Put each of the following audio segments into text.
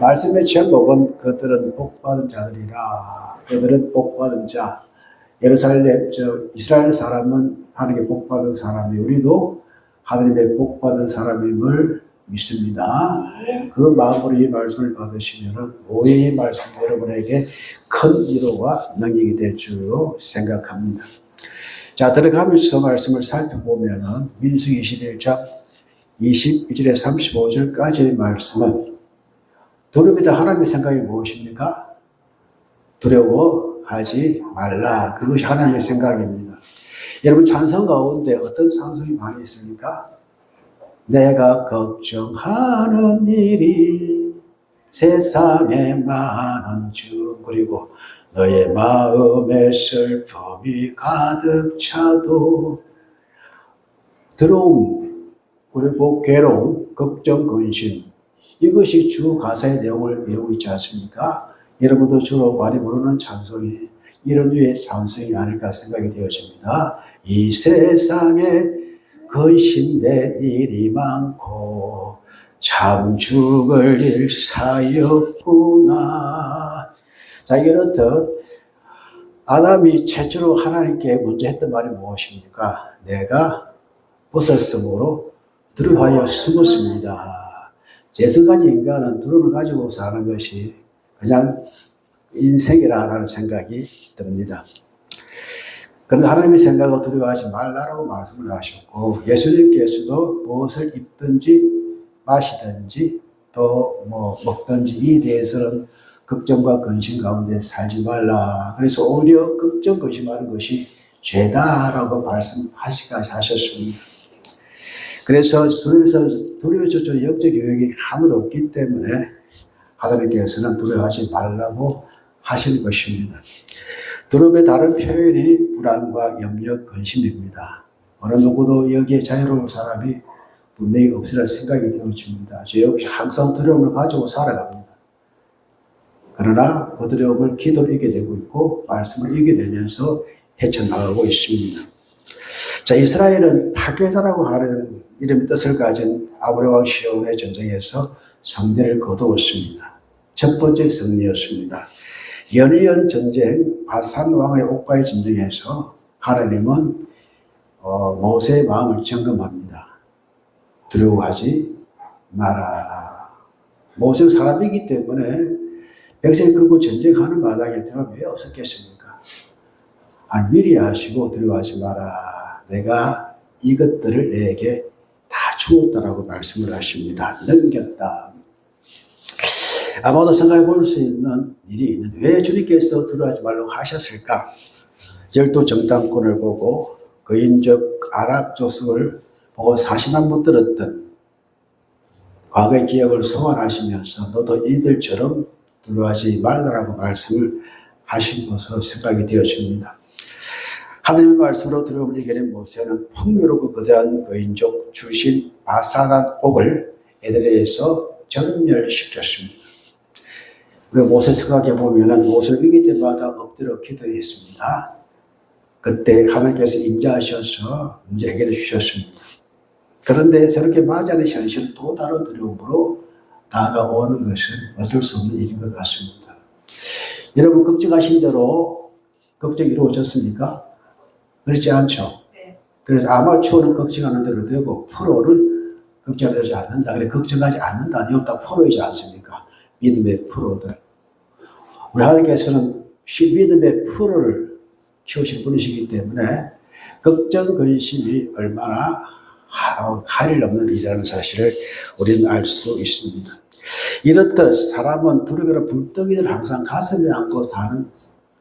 말씀의 제목은 그들은 복받은 자들이라. 그들은 복받은 자. 이스라엘 사람은 하나님의 복받은 사람이, 우리도 하나님의 복받은 사람임을 믿습니다. 그 마음으로 이 말씀을 받으시면 오해 이 말씀 여러분에게 큰 위로와 능력이 될 줄로 생각합니다. 자, 들어가면서 말씀을 살펴보면 민수기 21장 22절에 35절까지의 말씀은 두려움이다. 하나님의 생각이 무엇입니까? 두려워하지 말라. 그것이 하나님의 생각입니다. 여러분, 찬송 가운데 어떤 찬송이 많이 있습니까? 내가 걱정하는 일이 세상에 많은 중, 그리고 너의 마음에 슬픔이 가득 차도, 두려움, 그리고 괴로움, 걱정, 근심, 이것이 주 가사의 내용을 이루고 있지 않습니까? 여러분도 주로 많이 부르는 찬송이 이런 류의 찬송이 아닐까 생각이 되어집니다. 이 세상에 근심된 일이 많고 참 죽을 일 사이였구나. 자, 이렇듯 아담이 최초로 하나님께 먼저 했던 말이 무엇입니까? 내가 벗었으므로 두려워하여 숨었습니다. 재성가지 인간은 두려움을 가지고 사는 것이 그냥 인생이라는 생각이 듭니다. 그런데 하나님의 생각을 두려워하지 말라라고 말씀을 하셨고, 예수님께서도 무엇을 입든지 마시든지 또 먹든지 이 대해서는 걱정과 근심 가운데 살지 말라. 그래서 오히려 걱정, 근심하는 것이 죄다라고 말씀하셨습니다. 그래서 두려워서 영적 교육이 하늘 없기 때문에 하나님께서는 두려워하지 말라고 하시는 것입니다. 두려움의 다른 표현이 불안과 염려, 근심입니다. 어느 누구도 여기에 자유로운 사람이 분명히 없으라 생각이 되어집니다. 저 역시 항상 두려움을 가지고 살아갑니다. 그러나 그 두려움을 기도로 이겨내고 있고 말씀을 이겨내면서 헤쳐나가고 있습니다. 자, 이스라엘은 타게다라고 하는 이름의 뜻을 가진 아모레 왕 시온의 전쟁에서 승리를 거두었습니다. 첫 번째 승리였습니다. 연이은 전쟁, 바산 왕의 옥과의 전쟁에서 하나님은 모세의 마음을 점검합니다. 두려워하지 마라. 모세는 사람이기 때문에 백성이 끌고 전쟁하는 마당에 들어가면 왜 없었겠습니까? 미리 하시고 두려워하지 마라. 내가 이것들을 내게 다 주었다라고 말씀을 하십니다. 넘겼다. 아마도 생각해 볼 수 있는 일이 있는데 왜 주님께서 두려워하지 말라고 하셨을까? 12정탐꾼을 보고 거인족 아랍 족속을 보고 사신한 못 들었던 과거의 기억을 소환하시면서 너도 이들처럼 두려워하지 말라라고 말씀을 하신 것으로 생각이 되어집니다. 하나님의 말씀으로 두려움을 이겨낸 모세는 풍요롭고 거대한 거인족 출신 바산 옥을 에드레에서 전멸시켰습니다. 그리고 모세 생각해 보면 모세를 이길 때마다 엎드려 기도했습니다. 그때 하나님께서 인자하셔서 문제를 해결해 주셨습니다. 그런데 저렇게 맞이하는 현실은 또 다른 두려움으로 다가오는 것은 어쩔 수 없는 일인 것 같습니다. 여러분, 걱정하신 대로 걱정이 이루어졌습니까? 그렇지 않죠? 그래서 아마추어는 걱정하는 대로 되고 프로는 걱정하지 않는다. 그래, 걱정하지 않는다. 이건 다 프로이지 않습니까? 믿음의 프로들. 우리 하나님께서는 믿음의 프로를 키우신 분이시기 때문에 걱정, 근심이 얼마나 가릴 없는 일이라는 사실을 우리는 알 수 있습니다. 이렇듯 사람은 두려움으로 불덩이를 항상 가슴에 안고 사는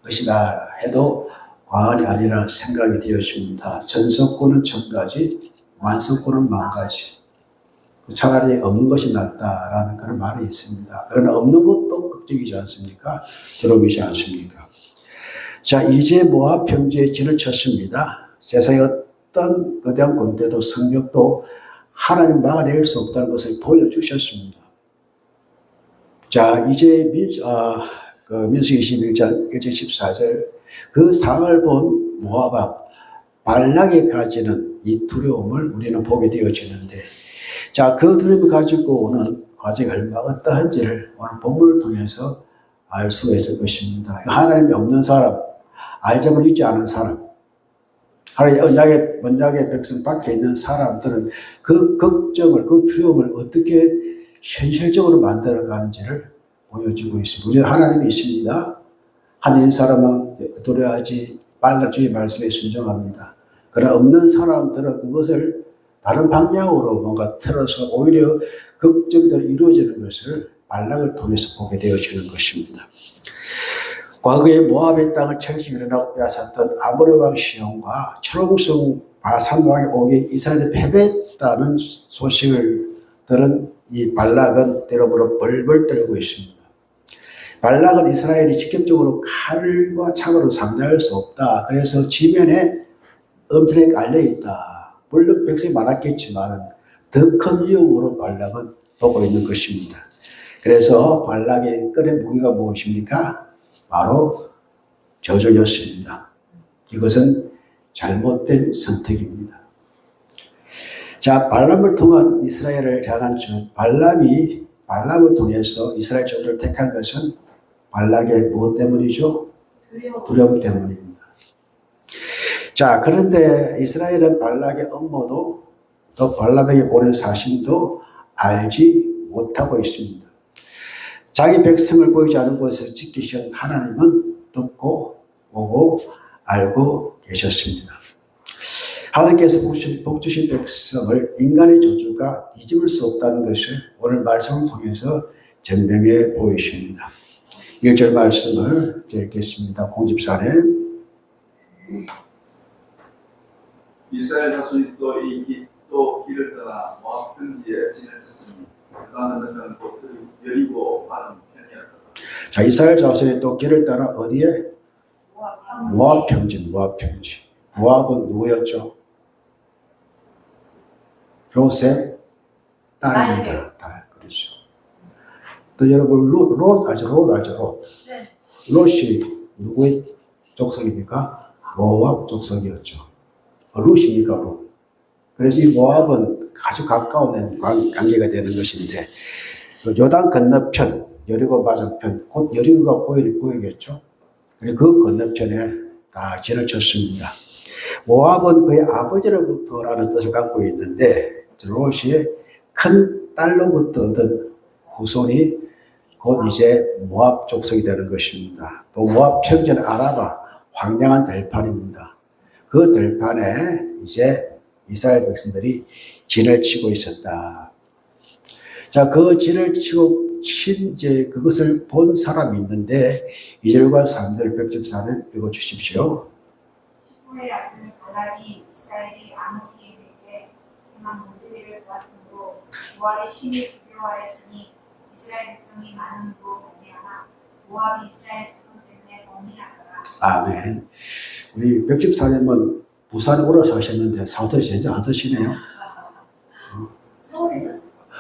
것이다 해도 과언이 아니라 생각이 되어집니다. 전석구는 1000가지, 만석구는 10,000가지. 차라리 없는 것이 낫다라는 그런 말이 있습니다. 그러나 없는 것도 걱정이지 않습니까? 두려움이지 않습니까? 자, 이제 모압 평지에 진을 쳤습니다. 세상에 어떤 거대한 군대도 성벽도 하나님 막아낼 수 없다는 것을 보여주셨습니다. 자, 이제 민수기 21장 1절 14절 그 상을 본 모압 왕 발락이 가지는 이 두려움을 우리는 보게 되어지는데, 자, 그 두려움을 가지고 오는 과정이 얼마나 어떠한지를 오늘 본문을 통해서 알 수가 있을 것입니다. 하나님이 없는 사람, 알점을 잊지 않은 사람, 하나님의 언약의 백성 밖에 있는 사람들은 그 걱정을, 그 두려움을 어떻게 현실적으로 만들어가는지를 보여주고 있습니다. 우리는 하나님이 있습니다. 하나님 사람은 두려워하지 말라 주의 말씀에 순종합니다. 그러나 없는 사람들은 그것을 다른 방향으로 뭔가 틀어서 오히려 걱정대로 이루어지는 것을 발락을 통해서 보게 되어지는 것입니다. 과거에 모압의 땅을 철저히 일어나고 빼앗았던 아모리 왕 시온과 초롱성 바산 왕의 오게 이스라엘이 패배했다는 소식을 들은 이 발락은 때로부터 벌벌 떨고 있습니다. 발락은 이스라엘이 직접적으로 칼과 창으로 상대할 수 없다. 그래서 지면에 엄청나게 깔려있다. 물론 백성이 많았겠지만 더 큰 위험으로 발락은 보고 있는 것입니다. 그래서 발락의 꺼낸 무기가 무엇입니까? 바로 저주였습니다. 이것은 잘못된 선택입니다. 자, 발람을 통한 이스라엘을 향한 발람을 통해서 이스라엘 저주를 택한 것은 발락의 무엇 때문이죠? 두려움 때문입니다. 자, 그런데 이스라엘은 발락의 업무도 또 발람에게 보낸 사실도 알지 못하고 있습니다. 자기 백성을 보이지 않은 곳에서 지키신 하나님은 듣고 보고 알고 계셨습니다. 하나님께서 복 주신 백성을 인간의 저주가 뒤집을 수 없다는 것을 오늘 말씀을 통해서 증명해 보이십니다. 1절 말씀을 읽겠습니다. 공집사에 이스라엘 자손이 또 길을 떠나 모압 평지에 진을 쳤으니 그다음에 너는 곧 여리고 맞은 편이었다. 자, 이스라엘 자손이 또 길을 따라 어디에? 모압 평지. 모압은 누구였죠? 롯의 딸입니다. 딸, 그렇죠. 또 여러분 롯 알죠? 네. 롯이 누구의 족속입니까? 모압 족속이었죠. 롯이니까 롯. 그래서 이 모압은 아주 가까운 관계가 되는 것인데 요단 건너편, 여리고 맞은편, 곧 여리고가 보이겠죠. 그리고 그 건너편에 다 진을 쳤습니다. 모압은 그의 아버지로부터라는 뜻을 갖고 있는데 롯이 큰 딸로부터 얻은 후손이 곧 이제 모압 족속이 되는 것입니다. 또 모압 평지는 아라바, 황량한 들판입니다. 그 들판에 이제 이스라엘 백성들이 진을 치고 있었다. 자, 그 진을 치고 이제 그것을 본 사람이 있는데 2절과 3절 벽집사는 읽어주십시오. 시부의 아들 발락이 이스라엘이 아모리에게 행한 모든 보았으므로 모압이 심히 두려워하였으니 이스라엘 백성이 많은 로 말미암아 모압이 이스라엘 자손 때문에 범인하더라. 아멘. 우리 벽집사님은 부산에 오래 사셨는데 사투리 전혀 안 쓰시네요.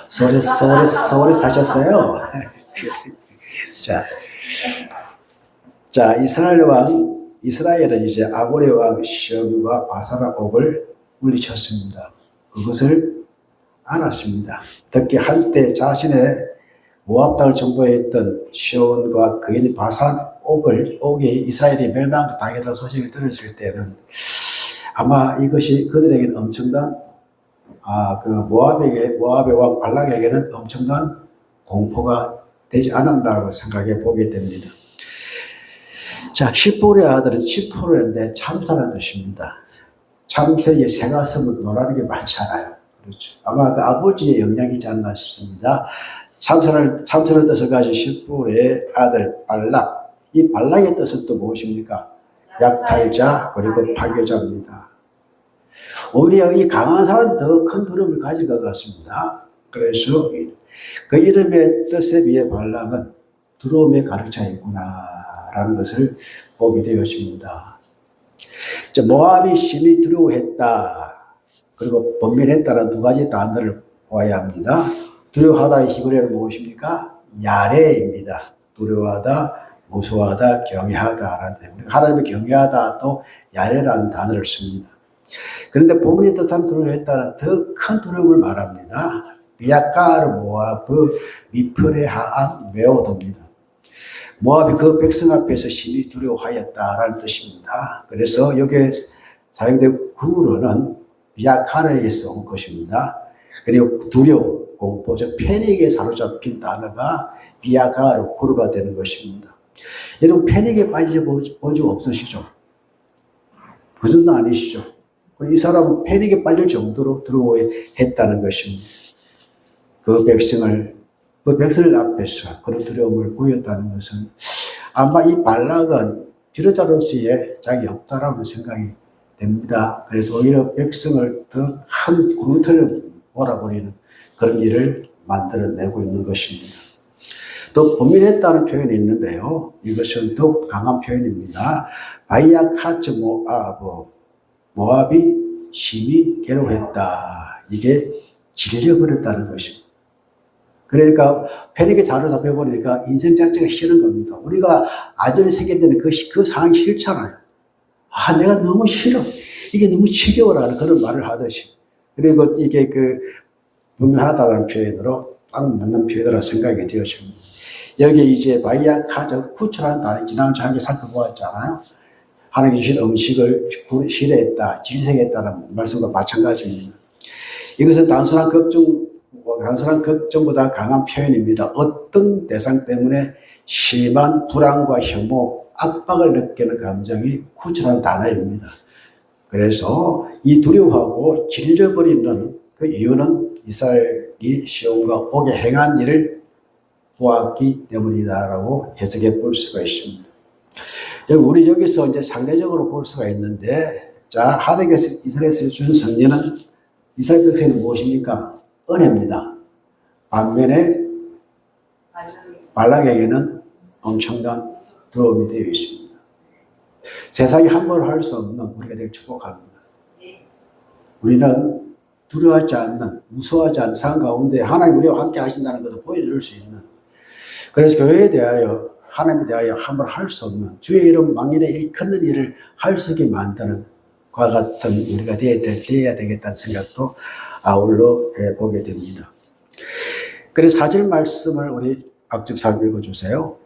서울에 사셨어요. 자, 이스라엘은 이제 아모리 왕 시온과 바사라 옥을 물리쳤습니다. 그것을 알았습니다. 특히 한때 자신의 모압 땅을 정복했던 시온과 그의 바산 옥이 이스라엘이 멸망당했다는 소식을 들었을 때는 아마 이것이 그들에게는 엄청난 모압의 왕 발락에게는 엄청난 공포가 되지 않았다고 생각해 보게 됩니다. 자, 시포의 아들은 치포르인데 참사라는 뜻입니다. 참새의 새가슴은 노라는 게 많잖아요. 그렇죠. 아마 그 아버지의 영향이지 않나 싶습니다. 참새라는 뜻을 가진 시포의 아들 발락. 이 발락의 뜻은 또 무엇입니까? 약탈자 그리고 파괴자입니다. 오히려 이 강한 사람이 더 큰 두려움을 가진 것 같습니다. 그래서 그 이름의 뜻에 비해 발락은 두려움에 가득 차 있구나라는 것을 보게 되어집니다. 모압이 심히 두려워했다. 그리고 번민했다는 두 가지 단어를 보아야 합니다. 두려워하다의 히브리어는 무엇입니까? 야레입니다. 두려워하다, 무서워하다, 경외하다라는 뜻입니다. 하나님을 경외하다 또 야레라는 단어를 씁니다. 그런데 본문이 뜻한 두려워했다는 더 큰 두려움을 말합니다. 비아까르 모압의 미풀의 하암 메오도입니다. 모압이 그 백성 앞에서 심히 두려워하였다라는 뜻입니다. 그래서 여기에 사용된 구로는 비아카르에서 온 것입니다. 그리고 두려움, 공포, 즉 패닉에 사로잡힌 단어가 비아카르 구루가 되는 것입니다. 여러분 패닉에 빠져본 적 없으시죠? 그 정도 아니시죠? 이 사람은 패닉에 빠질 정도로 두려워했다는 것입니다. 그 백성을 앞에서 그런 두려움을 보였다는 것은 아마 이 발락은 지도자로서의 자격이 없다라고 생각이 됩니다. 그래서 오히려 백성을 더 큰 구름틀을 몰아버리는 그런 일을 만들어내고 있는 것입니다. 또 범민했다는 표현이 있는데요. 이것은 더욱 강한 표현입니다. 바이아카츠 모압이 심히 괴로워했다. 이게 질려버렸다는 것입니다. 그러니까 패닉에 사로잡혀버리니까 인생 자체가 싫은 겁니다. 우리가 아들이 생길 때는 그 상황이 싫잖아요. 아, 내가 너무 싫어. 이게 너무 지겨워라는 그런 말을 하듯이. 그리고 이게 분명하다는 표현으로 딱 맞는 표현이라고 생각이 되어집니다. 여기 이제 바이아카즈 구출하는 단어 지난주에 함께 살펴보았잖아요. 하나님 주신 음식을 싫어했다, 질색했다는 말씀과 마찬가지입니다. 이것은 단순한 걱정보다 강한 표현입니다. 어떤 대상 때문에 심한 불안과 혐오, 압박을 느끼는 감정이 구출한 단어입니다. 그래서 이 두려워하고 질려버리는 그 이유는 이스라엘이 시온과 옥에 행한 일을 보았기 때문이다라고 해석해 볼 수가 있습니다. 우리 여기서 이제 상대적으로 볼 수가 있는데, 자, 하나님께서 이스라엘에게 준 승리는 이스라엘 백성에는 무엇입니까? 은혜입니다. 반면에 발락에게는 엄청난 두려움이 되어 있습니다. 세상이 함부로 할 수 없는 우리가 되게 축복합니다. 우리는 두려워하지 않는, 무서워하지 않는 삶 가운데 하나님 우리와 함께 하신다는 것을 보여줄 수 있는, 그래서 교회에 대하여 하나님에 대하여 함부로 할 수 없는, 주의 이름 망인의 일컫는 일을 할 수 있게 만드는 그와 같은 우리가 되어야 되겠다는 생각도 아울러 해보게 됩니다. 그래서 4절 말씀을 우리 박집사님 읽어주세요.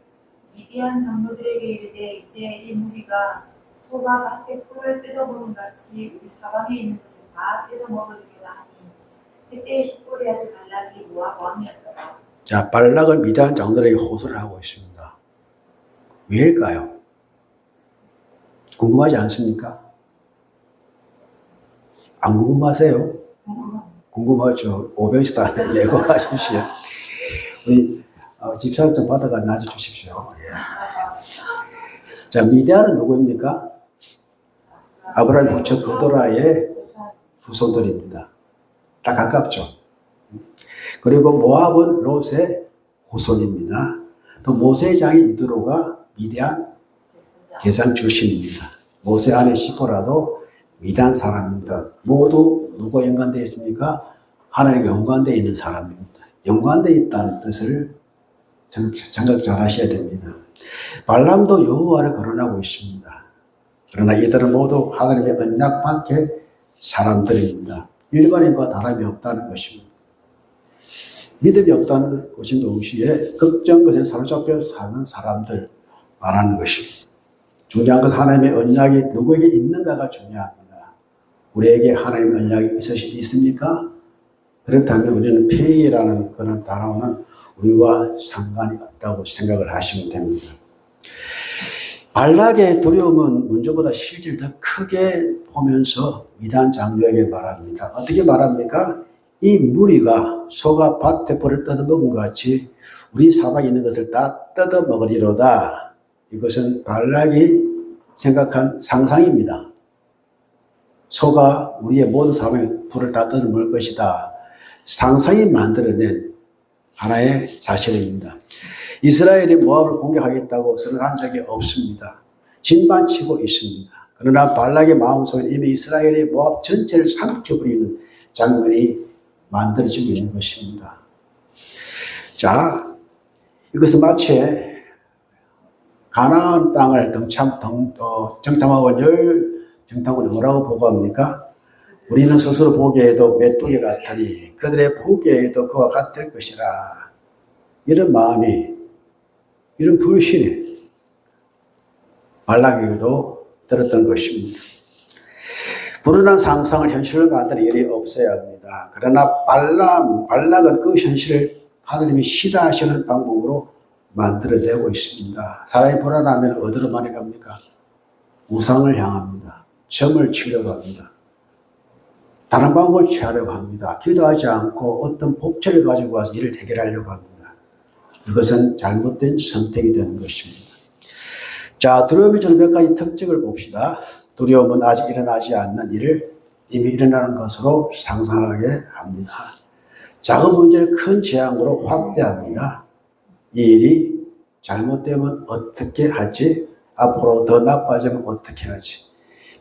미디안 장로들에게 이르되 이제 이 무리가 소가 밭에 풀을 뜯어먹은 같이 우리 사방에 있는 것을 다 뜯어먹으리라 하니 그때 십볼의 아들 발락이 모압 왕이었더라. 자, 발락은 미디안 장로들에게 호소를 하고 있습니다. 왜일까요? 궁금하지 않습니까? 안 궁금하세요? 궁금하죠. 500씩 다 내고 가십시오. 우리 집사람 좀 받아가 놔주십시오. 예. 자, 미디안은 누구입니까? 아브라함 부처 도도라의 후손들입니다. 다 가깝죠. 그리고 모압은 롯의 후손입니다. 또 모세의 장인 이드로가 미디안 제사장 출신입니다. 모세 아내 시포라도 미디안 사람입니다. 모두 누구와 연관되어 있습니까? 하나님과 연관되어 있는 사람입니다. 연관되어 있다는 뜻을 생각 잘 하셔야 됩니다. 발람도 여호와를 거론하고 있습니다. 그러나 이들은 모두 하나님의 언약 밖의 사람들입니다. 일반인과 다름이 없다는 것입니다. 믿음이 없다는 것인 동시에 걱정 것에 사로잡혀 사는 사람들 말하는 것입니다. 중요한 것은 하나님의 언약이 누구에게 있는가가 중요합니다. 우리에게 하나님의 언약이 있습니까? 그렇다면 우리는 폐의라는 그런 단어는 우리와 상관이 없다고 생각을 하시면 됩니다. 발락의 두려움은 문제보다 실제를 더 크게 보면서 미디안 장로에게 말합니다. 어떻게 말합니까? 이 무리가 소가 밭에 풀을 뜯어먹은 것 같이 우리 사방에 있는 것을 다 뜯어먹으리로다. 이것은 발락이 생각한 상상입니다. 소가 우리의 모든 사방에 풀을 다 뜯어먹을 것이다. 상상이 만들어낸 하나의 사실입니다. 이스라엘이 모압을 공격하겠다고 선언한 적이 없습니다. 진반치고 있습니다. 그러나 발락의 마음속에 이미 이스라엘이 모압 전체를 삼켜버리는 장면이 만들어지고 있는 것입니다. 자, 이것은 마치 가나안 땅을 정탐하고 정탐꾼이 뭐라고 보고합니까? 우리는 스스로 보기에도 메뚜기 같으니 그들의 보기에도 그와 같을 것이라. 이런 마음이, 이런 불신이 발락에게도 들었던 것입니다. 불운한 상상을 현실로 만드는 일이 없어야 합니다. 그러나 발락은 그 현실을 하나님이 싫어하시는 방법으로 만들어내고 있습니다. 사람이 불안하면 어디로 많이 갑니까? 우상을 향합니다. 점을 치려고 합니다. 다른 방법을 취하려고 합니다. 기도하지 않고 어떤 법칙을 가지고 와서 일을 해결하려고 합니다. 이것은 잘못된 선택이 되는 것입니다. 자, 두려움이 주는 몇 가지 특징을 봅시다. 두려움은 아직 일어나지 않는 일을 이미 일어나는 것으로 상상하게 합니다. 작은 문제를 큰 재앙으로 확대합니다. 이 일이 잘못되면 어떻게 하지? 앞으로 더 나빠지면 어떻게 하지?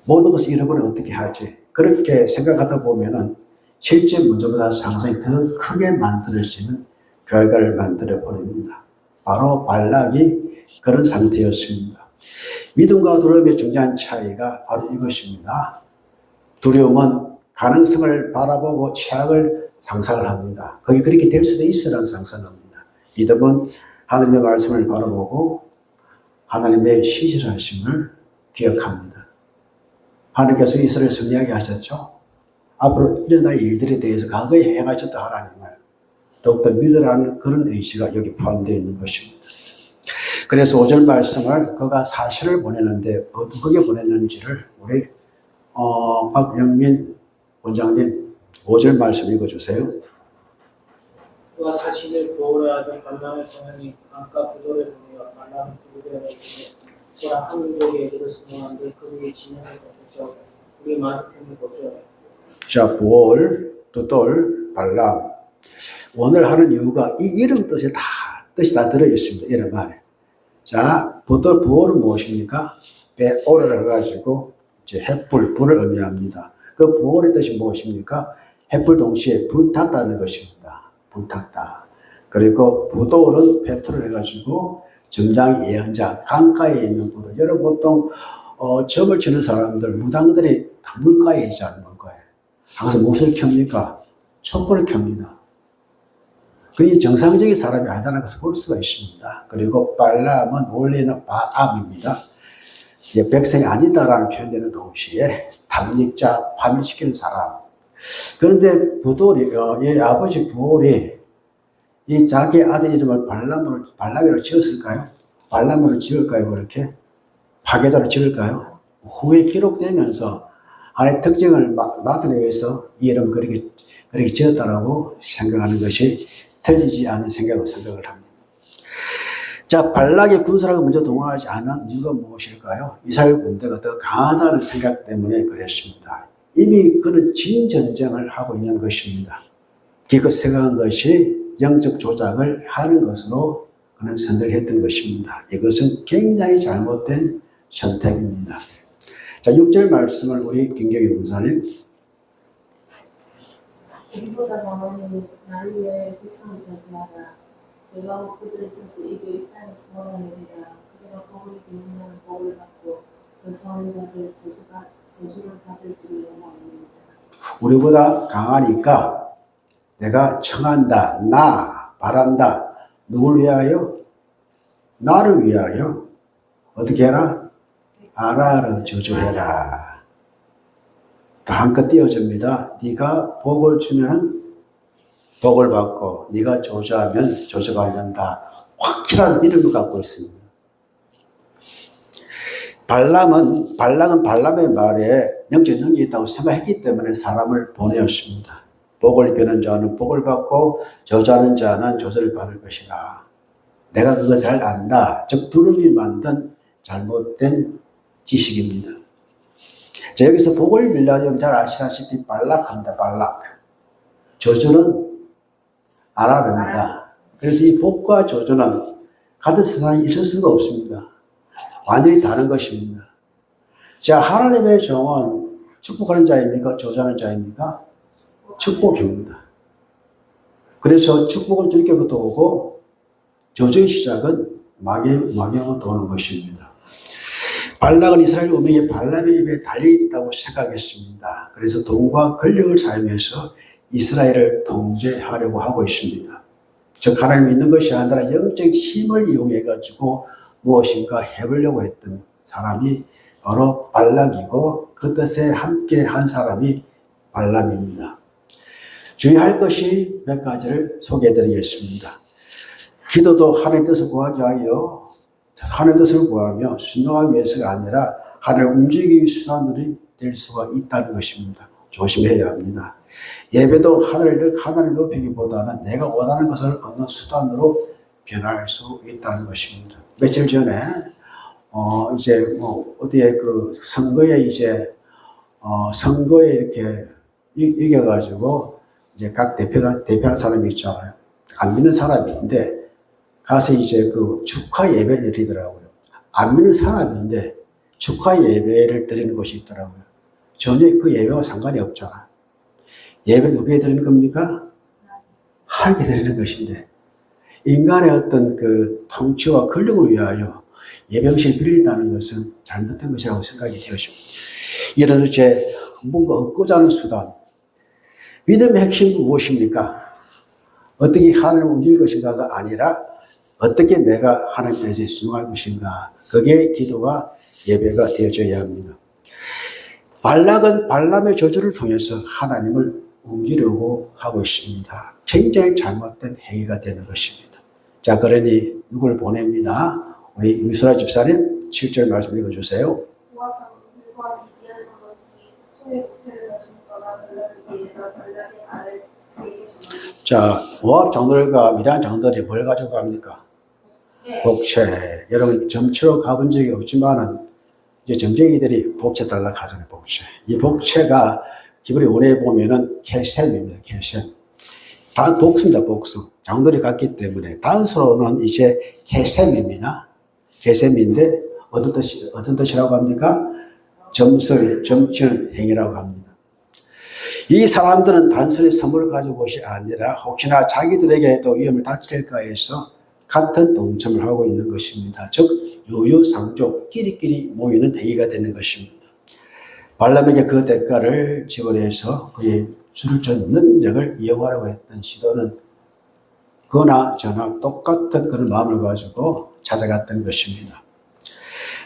모든 것을 잃어버리면 어떻게 하지? 그렇게 생각하다 보면은 실제 문제보다 상상이 더 크게 만들어지는 결과를 만들어 버립니다. 바로 발락이 그런 상태였습니다. 믿음과 두려움의 중요한 차이가 바로 이것입니다. 두려움은 가능성을 바라보고 최악을 상상을 합니다. 거기 그렇게 될 수도 있으라는 상상합니다. 믿음은 하나님의 말씀을 바라보고 하나님의 신실하심을 기억합니다. 하나님께서 이스라엘 승리하게 하셨죠. 앞으로 일어날 일들에 대해서 과거에 행하셨던 하나님을 더욱더 믿으라는 그런 의지가 여기 포함되어 있는 것입니다. 그래서 5절 말씀을 그가 사실을 보내는데 어떻게 보냈는지를 우리 박영민 원장님 5절 말씀 읽어주세요. 그가 사실을 보호라 하던 발람의 고향이 강가 부도를 보내어 발람은 그들에게 이르되 보라 한국에 이르렀으 모하는데 그들이 진영을 걷죠. 우리 마르펜을 걷죠. 자, 부월, 두돌, 발람. 오늘 하는 이유가 이 이름 뜻이 다 들어있습니다. 이름 안에. 자, 부월은 무엇입니까? 베오를 해가지고 이제 햇불, 불을 의미합니다. 그 부월의 뜻이 무엇입니까? 햇불 동시에 불탔다는 것입니다. 불탔다. 그리고 부돌은 페트를 해가지고 점장 예언자, 강가에 있는 부돌. 여러분 보통 점을 치는 사람들, 무당들이 물가에 있지 않는 거예요. 항상 무엇을 켭니까? 촛불을 켭니다. 그게 정상적인 사람이 아니라는 것을 볼 수가 있습니다. 그리고 발람은 원래는 바암입니다. 백성이 아니다라는 표현되는 동시에 탐닉자, 파멸시키는 사람. 그런데 부돌이, 아버지 부올이 이 자기 아들 이름을 발람으로 지었을까요? 발람으로 지을까요? 그렇게? 파괴자로 지을까요? 후에 기록되면서 하나의 특징을 나타내기 위해서 이 이름을 그렇게 지었다라고 생각하는 것이 틀리지 않은 생각으로 생각을 합니다. 자, 발락의 군사력을 먼저 동원하지 않은 이유가 무엇일까요? 이스라엘 군대가 더 강하다는 생각 때문에 그랬습니다. 이미 그는 진전쟁을 하고 있는 것입니다. 기껏 생각한 것이 영적 조작을 하는 것으로 그는 선택했던 것입니다. 이것은 굉장히 잘못된 선택입니다. 자, 6절 말씀을 우리 김경희 목사님. 우리보다 너는 나를 위해 백성을 저주하라. 내가 그들을 쳐서 입에 이 땅에서 몰아내리라. 그들가 복을 비우면 복을 받고 저주하는 자들 저주를 받을 줄 영원합니다. 우리보다 강하니까 내가 청한다, 바란다. 누굴 위하여? 나를 위하여. 어떻게 해라? 아라를 저주해라. 또 한껏 띄워줍니다. 네가 복을 주면 복을 받고 네가 저주하면 저주받는다. 확실한 믿음을 갖고 있습니다. 발락은 발람의 말에 영적 능력이 있다고 생각했기 때문에 사람을 보내었습니다. 복을 비는 자는 복을 받고 저주하는 자는 저주를 받을 것이다. 내가 그것을 잘 안다. 즉 두려움이 만든 잘못된 지식입니다. 자, 여기서 복을 빌려면 잘 아시다시피 발락합니다. 발락. 저주는 아라릅니다. 그래서 이 복과 저주는 같은 세상에 있을 수가 없습니다. 완전히 다른 것입니다. 자, 하나님의 종은 축복하는 자입니까? 저주하는 자입니까? 축복입니다. 그래서 축복은 주님께부터 오고 저주의 시작은 마귀로부터 오는 것입니다. 발락은 이스라엘 운명이 발람의 입에 달려있다고 생각했습니다. 그래서 돈과 권력을 사용해서 이스라엘을 통제하려고 하고 있습니다. 즉 하나님 믿는 것이 아니라 영적 힘을 이용해 가지고 무엇인가 해보려고 했던 사람이 바로 발락이고 그 뜻에 함께 한 사람이 발람입니다. 주의할 것이 몇 가지를 소개해 드리겠습니다. 기도도 하나님의 뜻을 구하기 위하여 하나님의 뜻을 구하며 순종하기 위해서가 아니라 하나님을 움직이기 위한 수단들이 될 수가 있다는 것입니다. 조심해야 합니다. 예배도 하나님을 높이기보다는 내가 원하는 것을 얻는 수단으로 변할 수 있다는 것입니다. 며칠 전에 어디에 그 선거에 선거에 이렇게 이겨가지고 이제 각 대표한 사람이 있잖아요. 안 믿는 사람인데 가서 그 축하 예배를 드리더라고요. 안 믿는 사람인데 축하 예배를 드리는 곳이 있더라고요. 전혀 그 예배와 상관이 없잖아. 예배 누구에 드리는 겁니까? 하나님께 드리는 것인데 인간의 어떤 그 통치와 권력을 위하여 예배형식을 빌린다는 것은 잘못된 것이라고 생각이 되었습니다. 이런 뭔가 얻고자 하는 수단. 믿음의 핵심은 무엇입니까? 어떻게 하나님을 움직일 것인가가 아니라 어떻게 내가 하나님 앞에 순종할 것인가. 그게 기도와 예배가 되어져야 합니다. 발락은 발람의 저주를 통해서 하나님을 움직이려고 하고 있습니다. 굉장히 잘못된 행위가 되는 것입니다. 자, 그러니 누굴 보냅니다. 우리 유수라 집사님 7절 말씀 읽어주세요. 모압장들과 미디안 장로들이 소의 목체를 가지고 떠나 발락에게 이르러 발락의 알을 그에게 전하니 자, 모압 장로들과 미디안 장로들이 뭘 가지고 갑니까? 복채. 여러분 점치러 가본 적이 없지만은 이제 점쟁이들이 복채 달라 하잖아요. 복채. 이 복채가 히브리 원어에 보면은 케셈입니다. 케셈. 복수입니다. 복수. 장로들이 갔기 때문에 단수로는 이제 케셈입니다. 케셈인데 어떤 뜻이라고 합니까? 점치는 행위라고 합니다. 이 사람들은 단순히 선물을 가지고 온 것이 아니라 혹시나 자기들에게도 위험을 닥칠까 해서 같은 동참을 하고 있는 것입니다. 즉 유유상종 끼리끼리 모이는 행위가 되는 것입니다. 발람에게 그 대가를 지원해서 그의 줄전 능력을 이용하려고 했던 시도는 그나 저나 똑같은 그런 마음을 가지고 찾아갔던 것입니다.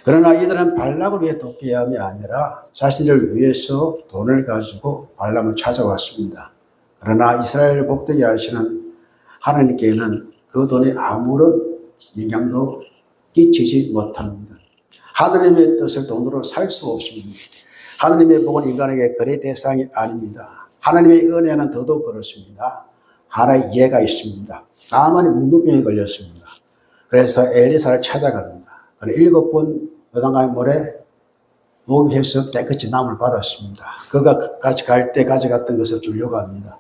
그러나 이들은 발락을 위해 돕기함이 아니라 자신을 위해서 돈을 가지고 발람을 찾아왔습니다. 그러나 이스라엘을 복되게 하시는 하나님께는 그 돈이 아무런 영향도 끼치지 못합니다. 하나님의 뜻을 돈으로 살 수 없습니다. 하나님의 복은 인간에게 거래 대상이 아닙니다. 하나님의 은혜는 더더욱 그렇습니다. 하나의 예가 있습니다. 나만이 문둥병에 걸렸습니다. 그래서 엘리사를 찾아갑니다. 7번 요단강 모래 목욕해서 깨끗이 남을 받았습니다. 그가 같이 갈 때 가져갔던 것을 주려고 합니다.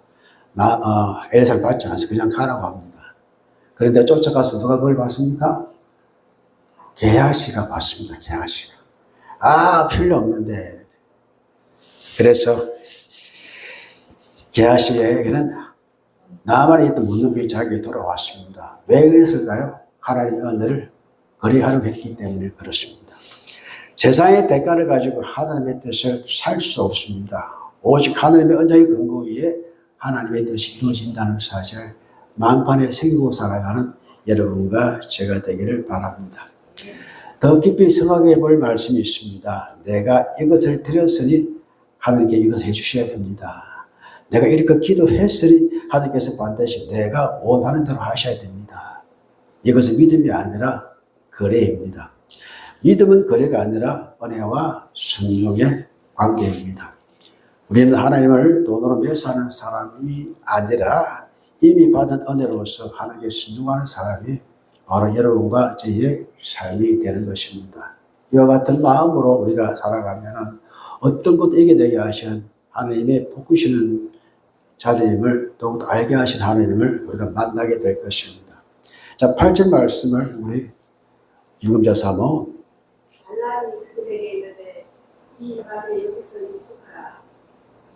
엘리사를 받지 않아서 그냥 가라고 합니다. 그런데 쫓아가서 누가 그걸 봤습니까? 게하시가 봤습니다. 게하시가. 필요 없는데. 그래서 게하시에게는 나만이 있던 문둥병이 자기에게 돌아왔습니다. 왜 그랬을까요? 하나님의 은혜를 거래하려고 했기 때문에 그렇습니다. 세상의 대가를 가지고 하나님의 뜻을 살 수 없습니다. 오직 하나님의 언약의 근거 위에 하나님의 뜻이 이루어진다는 사실을 만판에 새기고 살아가는 여러분과 제가 되기를 바랍니다. 더 깊이 생각해 볼 말씀이 있습니다. 내가 이것을 드렸으니 하나님께 이것을 해주셔야 됩니다. 내가 이렇게 기도했으니 하나님께서 반드시 내가 원하는 대로 하셔야 됩니다. 이것은 믿음이 아니라 거래입니다. 믿음은 거래가 아니라 은혜와 순종의 관계입니다. 우리는 하나님을 돈으로 매수하는 사람이 아니라 이미 받은 은혜로서 하나님께 순종하는 사람이 바로 여러분과 저의 삶이 되는 것입니다. 이와 같은 마음으로 우리가 살아가면 어떤 것도 이겨내게 하시는 하나님의 복으시는 자들임을 더욱 알게 하신 하나님을 우리가 만나게 될 것입니다. 자, 8절 말씀을 우리 임금자 사모. 발람이 그들에게 이르되 이 밤에 여기서 유숙하라.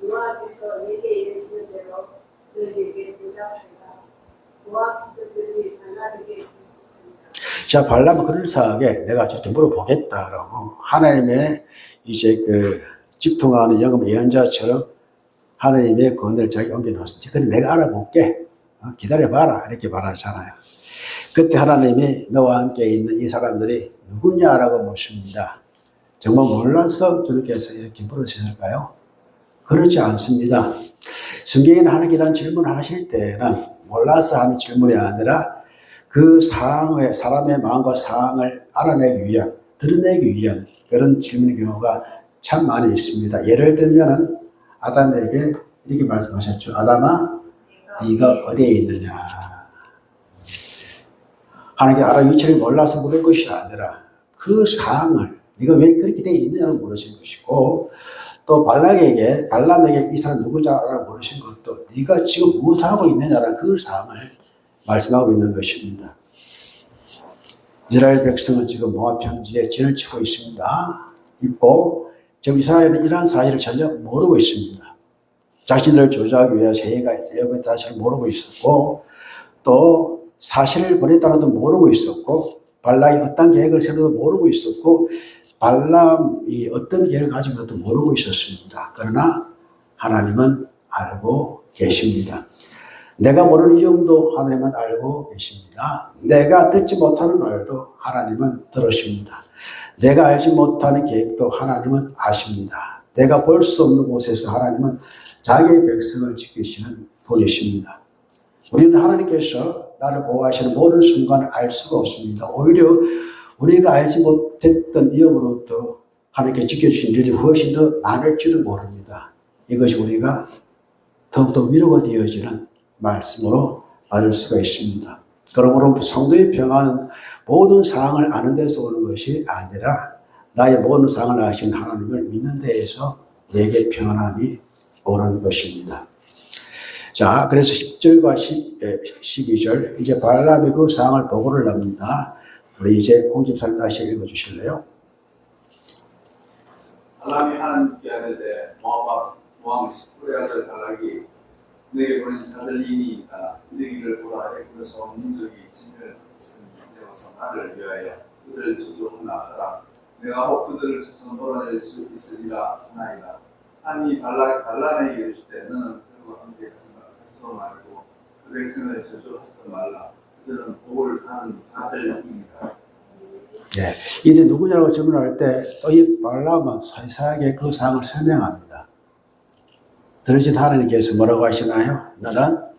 여호와께서 내게 이르시는 대로 너희에게 대답하리라. 모압 귀족들이 발람에게 유숙하니라. 자, 발람은 그럴싸하게 내가 저렇게 물어보겠다라고 하나님의 이제 그 집통하는 영업 예언자처럼 하나님의 권한을 자기 옮겨놓았지. 그래, 내가 알아볼게. 기다려봐라. 이렇게 말하잖아요. 그때 하나님이 너와 함께 있는 이 사람들이 누구냐라고 묻습니다. 정말 몰라서 저렇게 이렇게 물으셨을까요? 그렇지 않습니다. 성경에는 하나님이라는 질문을 하실 때는 몰라서 하는 질문이 아니라 그 상황의, 사람의 마음과 상황을 알아내기 위한, 드러내기 위한 그런 질문의 경우가 참 많이 있습니다. 예를 들면은 아담에게 이렇게 말씀하셨죠. 아담아, 네가 어디에 있느냐. 하나님께 아담 위치를 몰라서 물을 것이 아니라 그 상황을 네가 왜 그렇게 되어 있느냐고 물으신 것이고, 또 발람에게 이 사람 누구냐라고 물으신 것도 네가 지금 무엇을 하고 있느냐라는 그 상황을 말씀하고 있는 것입니다. 이스라엘 백성은 지금 모압 평지에 진을 치고 있고 지금 이스라엘은 이러한 사실을 전혀 모르고 있습니다. 자신들을 조작하기 위해서 해가 여기 사실을 모르고 있었고, 또 사실을 보냈다는 것도 모르고 있었고, 발락이 어떤 계획을 세워도 모르고 있었고, 발람이 어떤 계획을 가진 것도 모르고 있었습니다. 그러나 하나님은 알고 계십니다. 내가 모르는 이정도 하나님은 알고 계십니다. 내가 듣지 못하는 말도 하나님은 들으십니다. 내가 알지 못하는 계획도 하나님은 아십니다. 내가 볼 수 없는 곳에서 하나님은 자기의 백성을 지키시는 분이십니다. 우리는 하나님께서 나를 보호하시는 모든 순간을 알 수가 없습니다. 오히려 우리가 알지 못했던 위험으로부터 하나님께 지켜주신 일이 훨씬 더 많을지도 모릅니다. 이것이 우리가 더욱더 위로가 되어지는 말씀으로 받을 수가 있습니다. 그러므로 성도의 평안은 모든 상황을 아는 데서 오는 것이 아니라 나의 모든 상황을 아시는 하나님을 믿는 데에서 내게 평안함이 오는 것입니다. 자, 그래서 10절과 12절 이제 발람이 그 상황을 보고를 합니다. 우리 이제 공집사님 다시 읽어주실래요? 발람이 하나님께 아뢰되 모압 왕 시프의 아들 발락이 내게 보낸 자들이니이다. 이르기를 보라. 애굽에서 온 민족이 진멸을 했으니 내가서 나를 위하여 그들을 저주하나 하라. 내가 혹 그들을 쳐서 몰아낼 수 있으리라 하나이다. 하니 발람에게 이르시되 너는 그들과 함께 가서 말고 그 백성을 저주하지 말라. 그들은 복을 받은 자들입니다. 네, 이제 누구냐고 질문할 때 또 이 발람은 세세하게 그 상황을 설명합니다. 들으신 하나님께서 뭐라고 하시나요? 너는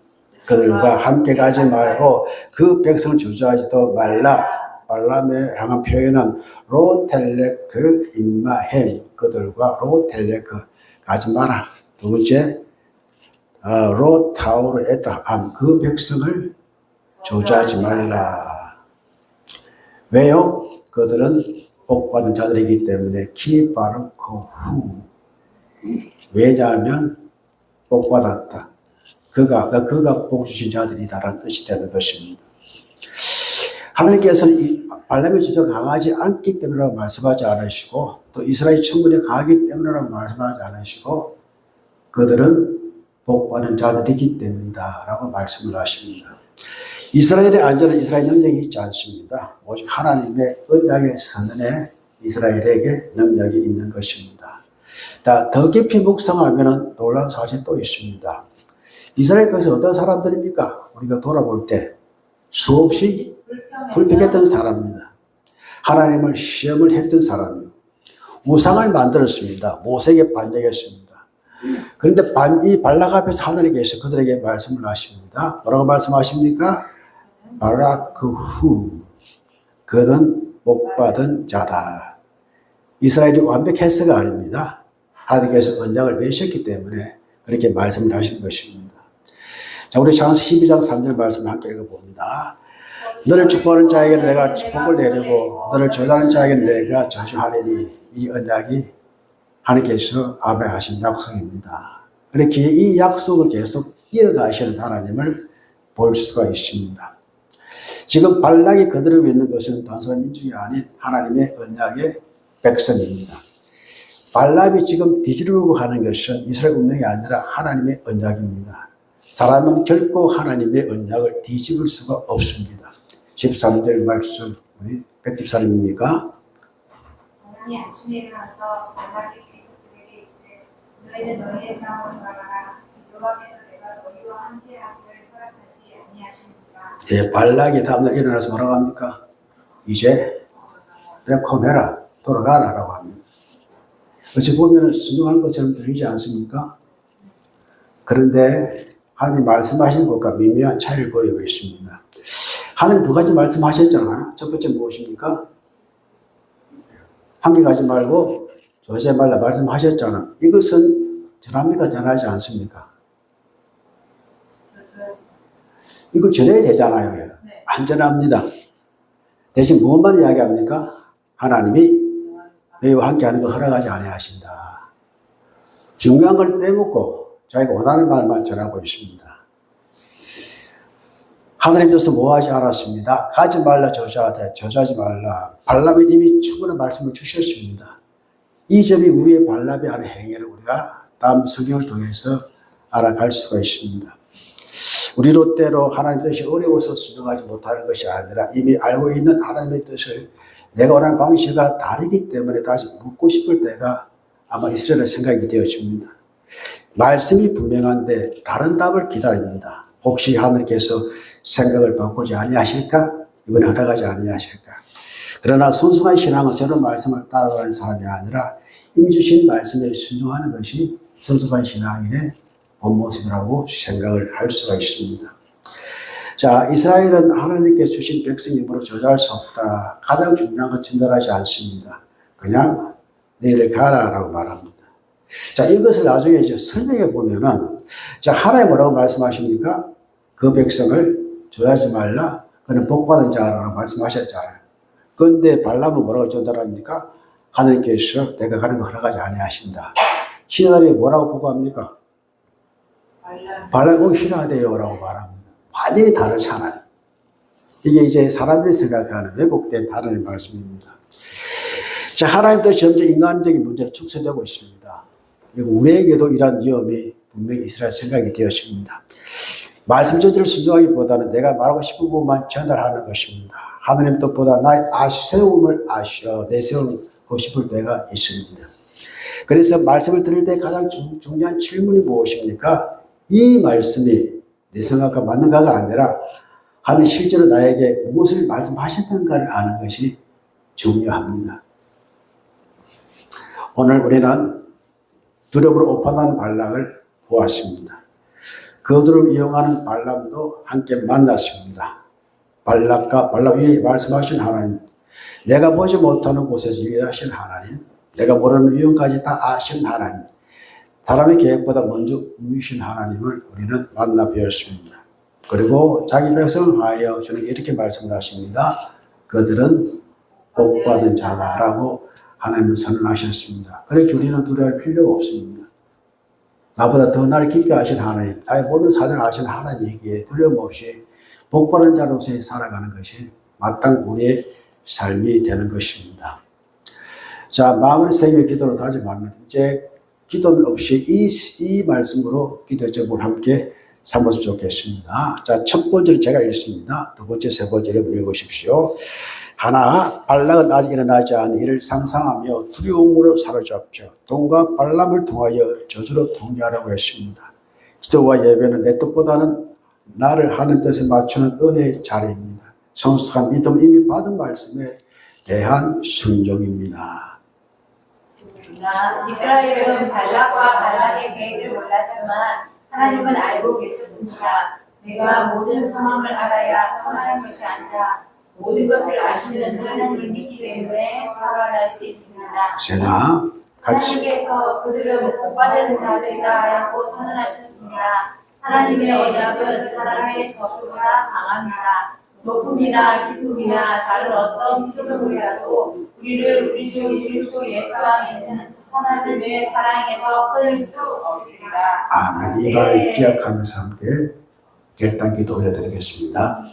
그들과 함께 가지 말고 그 백성을 저주하지도 말라. 발람의 향한 표현은 로텔레크 임마햄, 그들과 로텔레크 가지 마라. 두 번째 로타우르 에타함, 그 백성을 저주하지 말라. 왜요? 그들은 복받은 자들이기 때문에 키바르코 후. 왜냐하면 복받았다. 그가 복 주신 자들이다라는 뜻이 되는 것입니다. 하나님께서는 이 발람의 주저가 강하지 않기 때문이라고 말씀하지 않으시고, 또 이스라엘이 충분히 강하기 때문이라고 말씀하지 않으시고, 그들은 복받은 자들이기 때문이다 라고 말씀을 하십니다. 이스라엘의 안전은 이스라엘 능력이 있지 않습니다. 오직 하나님의 언약의 선언에 이스라엘에게 능력이 있는 것입니다. 더 깊이 묵상하면 놀라운 사실이 또 있습니다. 이스라엘에서 어떤 사람들입니까? 우리가 돌아볼 때 수없이 불평했던 사람입니다. 하나님을 시험을 했던 사람이요. 우상을 만들었습니다. 모세에게 반역했습니다. 그런데 이 발락 앞에서 하나님께서 그들에게 말씀을 하십니다. 뭐라고 말씀하십니까? 바라크 후, 그는 복받은 자다. 이스라엘이 완벽했어가 아닙니다. 하나님께서 언약을 맺으셨기 때문에 그렇게 말씀을 하시는 것입니다. 자, 우리 창세기 12장 3절 말씀을 함께 읽어봅니다. 너를 축복하는 자에게 내가 축복을 내리고 너를 저주하는 자에게 내가 저주하리니, 이 언약이 하나님께서 아브라함하신 약속입니다. 그렇게 이 약속을 계속 이어가시는 하나님을 볼 수가 있습니다. 지금 발락이 그들을 믿는 것은 단순한 민족이 아닌 하나님의 언약의 백성입니다. 발람이 지금 뒤지르고 하는 것은 이스라엘 운명이 아니라 하나님의 언약입니다. 사람은 결코 하나님의 언약을 뒤집을 수가 없습니다. 13절 말씀 우리 백집사님입니까? 하나님이 아침에 일어나서 발락에게 그들에게 이르되 너희는 너희의 땅으로 나가라 여호와께서 내가 너희와 함께 하기를 허락하지 아니하시니까. 예, 발락이 다음날 일어나서 뭐라고 합니까? 이제 백홈해라 돌아가라라고 합니다. 어찌 보면 순종하는 것처럼 들리지 않습니까? 그런데 하나님 말씀하신 것과 미묘한 차이를 보이고 있습니다. 하나님 두 가지 말씀하셨잖아요. 첫 번째 무엇입니까? 한 개 가지 말고 조세 말라 말씀하셨잖아. 이것은 전합니까? 전하지 않습니까? 이걸 전해야 되잖아요. 안 전합니다. 대신 무엇만 이야기합니까? 하나님이 너희와 함께하는 거 허락하지 아니하신다. 중요한 걸 빼먹고 자기가 원하는 말만 전하고 있습니다. 하나님께서 뭐하지 않았습니다. 가지 말라 저주하지 말라. 발람이 이미 충분한 말씀을 주셨습니다. 이 점이 우리의 발람이 하는 행위를 우리가 다음 성경을 통해서 알아갈 수가 있습니다. 우리로 때로 하나님의 뜻이 어려워서 순종하지 못하는 것이 아니라 이미 알고 있는 하나님의 뜻을 내가 원하는 방식과 다르기 때문에 다시 묻고 싶을 때가 아마 이스라엘의 생각이 되어집니다. 말씀이 분명한데 다른 답을 기다립니다. 혹시 하나님께서 생각을 바꾸지 아니하실까? 이번에 허락하지 아니하실까? 그러나 순수한 신앙은 새로운 말씀을 따라가는 사람이 아니라 이미 주신 말씀에 순종하는 것이 순수한 신앙인의 본 모습이라고 생각을 할 수가 있습니다. 자, 이스라엘은 하나님께 주신 백성이므로 저주할 수 없다. 가장 중요한 건 전달하지 않습니다. 그냥 너희들 가라라고 말합니다. 자, 이것을 나중에 이제 설명해 보면은, 자, 하나님 뭐라고 말씀하십니까? 그 백성을 저주하지 말라. 그는 복받은 자라고 말씀하셨잖아요. 그런데 발람은 뭐라고 전달합니까? 하나님께서 내가 가는 거 허락하지 아니하신다. 신하들이 뭐라고 보고합니까? 발람 꼭 신하대요라고 말합니다. 완전히 다르잖아요. 이게 이제 사람들이 생각하는 왜곡된 다른 말씀입니다. 자, 하나님 뜻이 점점 인간적인 문제로 축소되고 있습니다. 우리에게도 이러한 위험이 분명히 이스라엘 생각이 되었습니다. 말씀 전체를 순종하기보다는 내가 말하고 싶은 부분만 전달하는 것입니다. 하나님 뜻보다 나의 아쉬움을 내세우고 싶을 때가 있습니다. 그래서 말씀을 들을 때 가장 중요한 질문이 무엇입니까? 이 말씀이 내 생각과 맞는가가 아니라 하나님 실제로 나에게 무엇을 말씀하셨던가를 아는 것이 중요합니다. 오늘 우리는 두려움으로 오판한 발락을 보았습니다. 그들을 이용하는 발람도 함께 만났습니다. 발락과 발람 위에 말씀하신 하나님, 내가 보지 못하는 곳에서 유일하신 하나님, 내가 모르는 위험까지 다 아신 하나님, 사람의 계획보다 먼저 우미신 하나님을 우리는 만나 뵈었습니다. 그리고 자기 백성을 하여 저는 이렇게 말씀을 하십니다. 그들은 복받은 자다라고 하나님은 선언하셨습니다. 그렇게 우리는 두려워할 필요가 없습니다. 나보다 더 나를 깊게 아신 하나님, 나의 모든 사정을 아시는 하나님에게 두려움 없이 복받은 자로서의 살아가는 것이 마땅 우리의 삶이 되는 것입니다. 자, 마음의 생명의 기도로 다짐합니다. 이제 기도는 없이 이 말씀으로 기도 제목을 함께 삼았으면 좋겠습니다. 자, 첫 번째로 제가 읽습니다. 두 번째, 세 번째를 읽으십시오. 하나, 발락은 아직 일어나지 않은 일을 상상하며 두려움으로 사로잡죠. 돈과 발람을 통하여 저주로 통제하라고 했습니다. 기도와 예배는 내 뜻보다는 나를 하는 뜻에 맞추는 은혜의 자리입니다. 성숙한 믿음 이미 받은 말씀에 대한 순종입니다. 이스라엘은 발락과 발락의 계획을 몰랐지만 하나님은 알고 계셨습니다. 내가 모든 상황을 알아야 평안한 것이 아니라 모든 것을 아시는 하나님을 믿기 때문에 평안할 수 있습니다. 제가 같이 하나님께서 그들은 복받은 자들이다라고 선언하셨습니다. 하나님의 언약은 사람의 저주보다 강합니다. 높음이나 깊음이나 다른 어떤 피조물이라도 우리를 우리 주 그리스도 예수 안에 있는 하나님의 사랑에서 끊을 수 없습니다. 아멘. 이걸 기억하면서 함께 결단 기도 올려드리겠습니다.